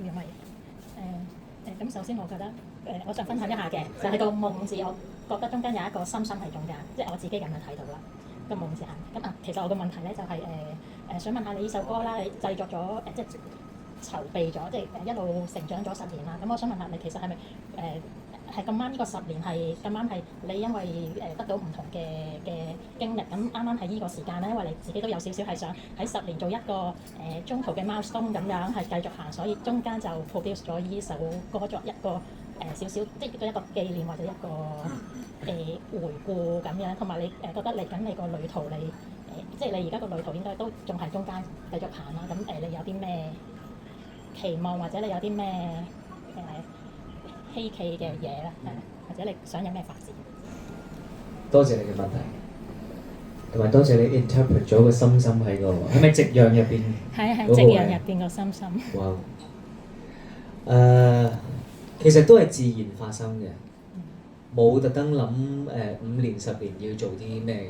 因為咁首先我覺得我想分享一下嘅，就係、個夢字，我覺得中間有一個心心喺中間，即係我自己咁樣睇到啦。個夢字咁其實我個問題咧就係想問下你呢首歌啦，你製作咗即係籌備咗，即係一路成長咗10年啦。咁我想問下你，其實係咪係咁啱呢個10年係咁啱係你因為得到唔同嘅經歷，咁啱啱喺呢個時間咧，因為你自己都有少少係想喺10年做一個中途嘅 milestone 咁樣係繼續行，所以中間就 produce 咗呢首歌作一個少少即係一個紀念或者一個回顧咁樣，同埋你覺得嚟緊你個旅途你即係你而家個旅途應該都仲係中間繼續行啦。咁你有啲咩期望或者你有啲咩希冀嘅嘢咧，或者你想有咩發展？多謝你嘅問題，同埋多謝你 interpret 咗個心心喺個，係咪夕陽入邊？係夕陽入邊個心心。哇！其實都係自然發生嘅，冇特登諗5年10年要做啲咩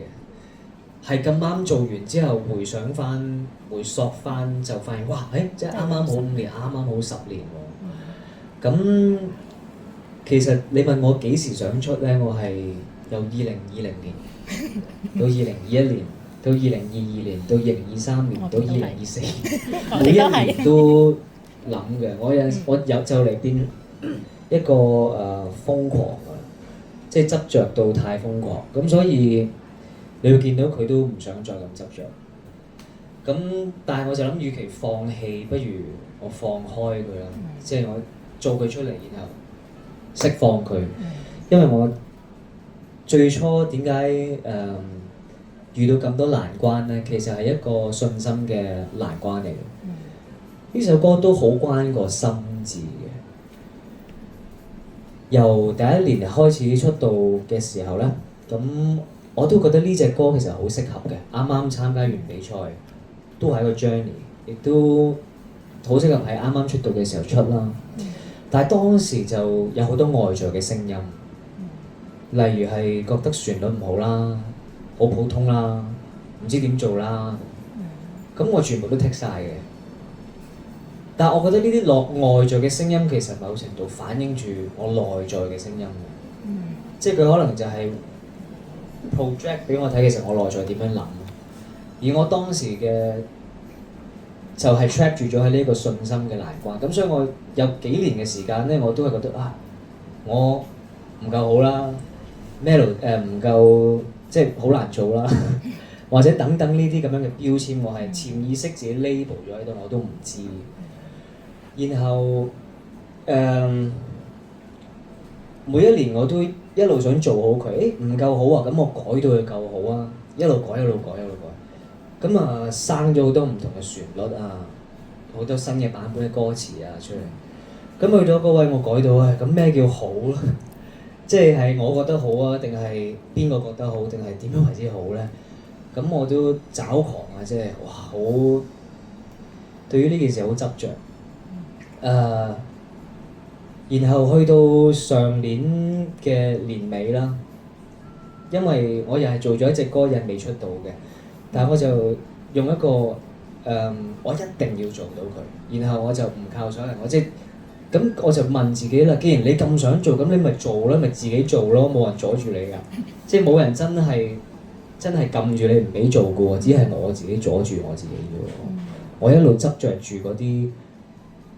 嘅，係咁啱做完之後回想翻、回溯翻就發現，哇！即係啱啱好5年，啱啱好10年喎。咁其實你問我幾時想出咧，我係由2020年到2021年到2022年到2023年到2024年，每一年都諗嘅。我有就嚟變一個瘋狂㗎，即係執着到太瘋狂。咁所以你會見到佢都唔想再咁執着。咁但係我就諗，與其放棄，不如我放開佢啦。即係我做佢出嚟，然後釋放佢。因為我最初點解遇到咁多難關咧？其實係一個信心嘅難關嚟嘅。呢首歌都好關個心字嘅。由第一年開始出道嘅時候咧，咁我都覺得呢隻歌其實好適合嘅。啱啱參加完比賽，都係一個 journey， 亦都好適合喺啱啱出道嘅時候出啦。但係當時就有好多外在嘅聲音，例如係覺得旋律唔好啦，好普通啦，唔知點做啦。咁我全部都剔晒嘅。但係我覺得呢啲外在嘅聲音其實某程度反映住我內在嘅聲音嘅。即係佢可能就係 project 俾我睇，其實我內在點樣諗。而我當時嘅就係 trap 住咗喺呢個信心嘅難關。咁所以我有幾年嘅時間咧，我都係覺得我唔夠好啦，melody 唔夠，即係好難做啦，或者等等呢啲咁樣嘅標籤，我係潛意識自己 label 咗喺度，我都唔知。然後每一年我都一路想做好佢，唔夠好啊，咁我改到佢夠好啊，一路改。咁生咗好多唔同嘅旋律啊，好多新嘅版本嘅歌詞啊出嚟。咁去到嗰位我改到咁咩叫好咧？即係我覺得好啊，定係邊個覺得好，定係點樣為之好咧？咁我都找狂啊！即係哇，好對於呢件事好執着。然後去到上年嘅年尾啦，因為我又係做咗一隻歌，又未出到嘅，但係我就用一個我一定要做到佢，然後我就唔靠所有人，咁我就問自己啦，既然你咁想做，咁你咪做啦，咪自己做咯，冇人阻住你㗎，即係冇人真係撳住你唔俾做㗎喎，只係我自己阻住我自己㗎喎。我一路執着住嗰啲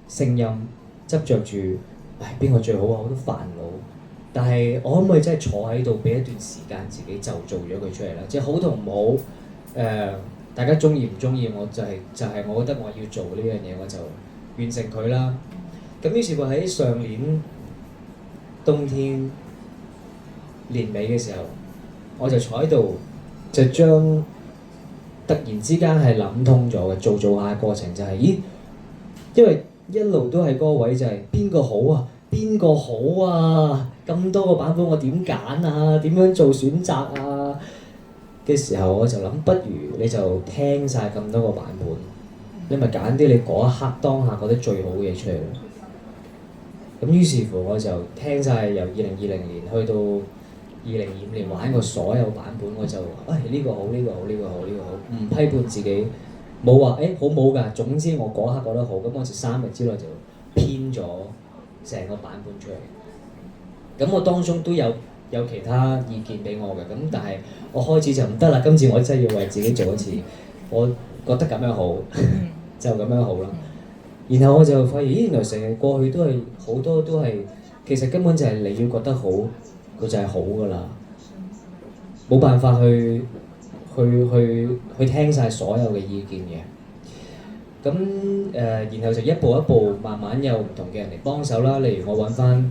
聲音，執着住邊個最好啊，好多煩惱。但係我可唔可以真係坐喺度俾一段時間自己就做咗佢出嚟啦？即係好同唔好大家中意唔中意，我就係我覺得我要做呢樣嘢，我就完成佢啦。咁於是乎喺上年冬天年尾嘅時候，我就坐喺度，就將突然之間係諗通咗嘅，做下過程就係因為一路都係嗰個位就係邊個好啊？邊個好啊？咁多個版本我點揀啊？點樣做選擇啊？嘅時候我就諗，不如你就聽晒咁多個版本，你咪揀啲你嗰一刻當下覺得最好嘅嘢出嚟咯。咁於是乎我就聽晒由2020年去到2025年玩過所有版本，我就呢個好，呢個好，呢個好，呢個好，唔批判自己，冇話好冇㗎。總之我嗰刻覺得好，咁我就3日之內就編咗成個版本出嚟。咁我當中都有其他意見俾我嘅，咁但係我開始就唔得啦。今次我真係要為自己做一次，我覺得咁樣好，就咁樣好啦。然後我就發現，咦，原來成日過去都係好多都係，其實根本就係你要覺得好，佢就係好㗎啦，冇辦法去聽晒所有嘅意見嘅。咁然後就一步一步慢慢有唔同嘅人嚟幫手啦。例如我揾翻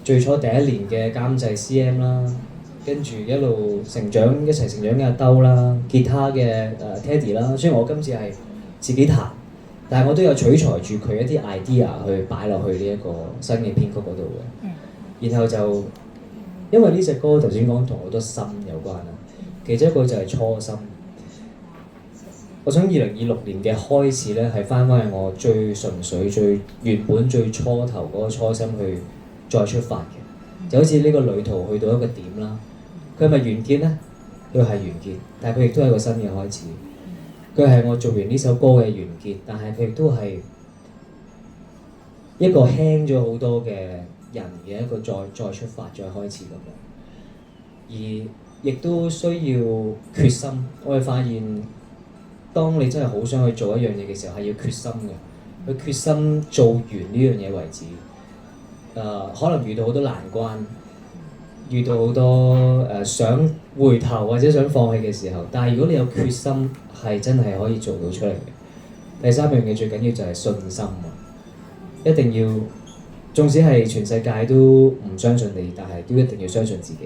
最初第一年嘅監製 CM 啦，跟住一路一齊成長嘅阿兜啦，吉他嘅Teddy 啦。雖然我今次係自己彈，但係我都有取材住佢一啲 idea 去擺落去呢一個新嘅編曲嗰度嘅。然後就因為呢隻歌頭先講同好多心有關啦，其中一個就係初心。我想2026年嘅開始咧，係翻返去我最純粹、最原本、最初頭嗰個初心去再出發嘅。就好似呢個旅途去到一個點啦，佢係咪完結咧？佢係完結，但係佢亦都係一個新嘅開始。佢係我做完呢首歌嘅完結，但係佢亦都係一個輕咗好多嘅人嘅一個再出發、再開始咁樣。而亦都需要決心。我哋發現，當你真係好想去做一樣嘢嘅時候，係要決心嘅。去決心做完呢樣嘢為止。可能遇到好多難關，遇到好多想回頭或者想放棄嘅時候，但係如果你有決心，係真係可以做到出嚟嘅。第三樣嘢最緊要就係信心啊！一定要，縱使係全世界都唔相信你，但係都一定要相信自己。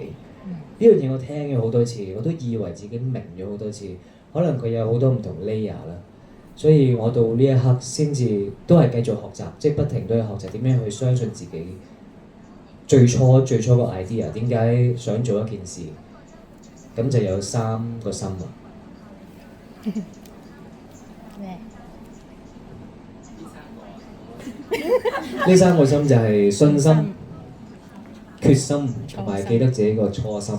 呢樣嘢我聽咗好多次，我都以為自己明咗好多次。可能佢有好多唔同 layer 啦，所以我到呢一刻先至都係繼續學習，即係不停都係學習點樣去相信自己。最初個 idea 點解想做一件事，咁就有3個心啊。呢3個心就係信心、決心同埋記得自己個初心。